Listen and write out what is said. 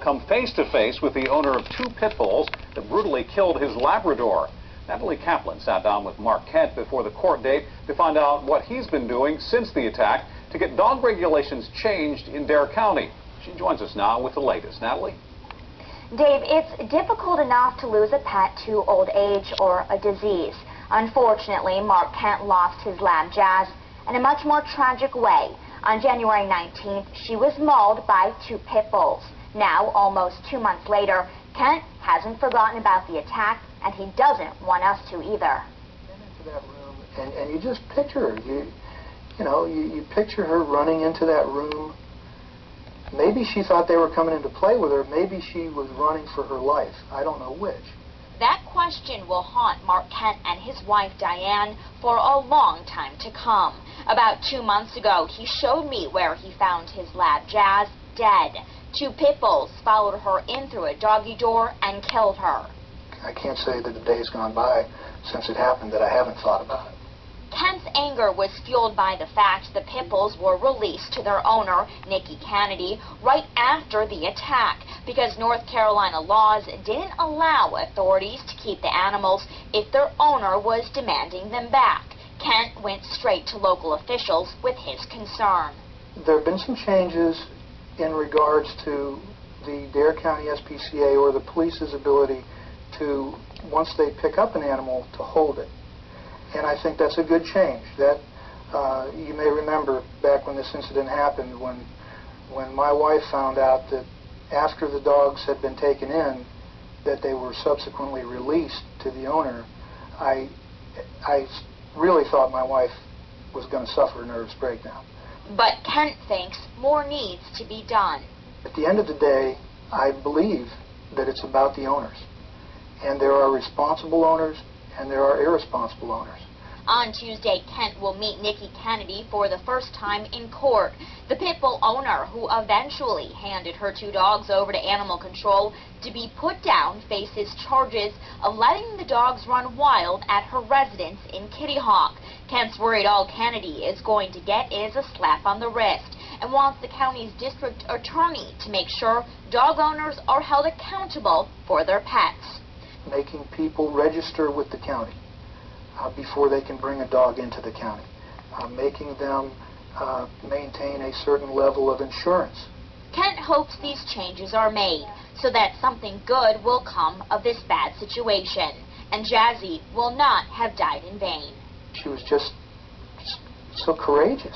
Come face to face with the owner of two pit bulls that brutally killed his labrador. Natalie Kaplan sat down with Mark Kent before the court date to find out what he's been doing since the attack to get dog regulations changed in Dare County. She joins us now with the latest. Natalie? Dave, it's difficult enough to lose a pet to old age or a disease. Unfortunately, Mark Kent lost his lab Jazz in a much more tragic way. On January 19th, she was mauled by two pit bulls. Now, almost 2 months later, Kent hasn't forgotten about the attack, and he doesn't want us to either. Into that room, and you just picture her. You picture her running into that room. Maybe she thought they were coming in to play with her. Maybe she was running for her life. I don't know which. That question will haunt Mark Kent and his wife Diane for a long time to come. About 2 months ago, he showed me where he found his lab Jazz dead. Two pit bulls followed her in through a doggie door and killed her. I can't say that a day's gone by since it happened that I haven't thought about it. Kent's anger was fueled by the fact the pit bulls were released to their owner, Nikki Kennedy, right after the attack, because North Carolina laws didn't allow authorities to keep the animals if their owner was demanding them back. Kent went straight to local officials with his concern. There have been some changes in regards to the Dare County SPCA or the police's ability to, once they pick up an animal, to hold it. And I think that's a good change. That you may remember back when this incident happened, when my wife found out that after the dogs had been taken in, that they were subsequently released to the owner, I really thought my wife was going to suffer a nervous breakdown. But Kent thinks more needs to be done. At the end of the day, I believe that it's about the owners. And there are responsible owners and there are irresponsible owners. On Tuesday, Kent will meet Nikki Kennedy for the first time in court. The pit bull owner, who eventually handed her two dogs over to animal control to be put down, faces charges of letting the dogs run wild at her residence in Kitty Hawk. Kent's worried all Kennedy is going to get is a slap on the wrist and wants the county's district attorney to make sure dog owners are held accountable for their pets. Making people register with the county before they can bring a dog into the county. Making them maintain a certain level of insurance. Kent hopes these changes are made so that something good will come of this bad situation, and Jazzy will not have died in vain. She was just so courageous.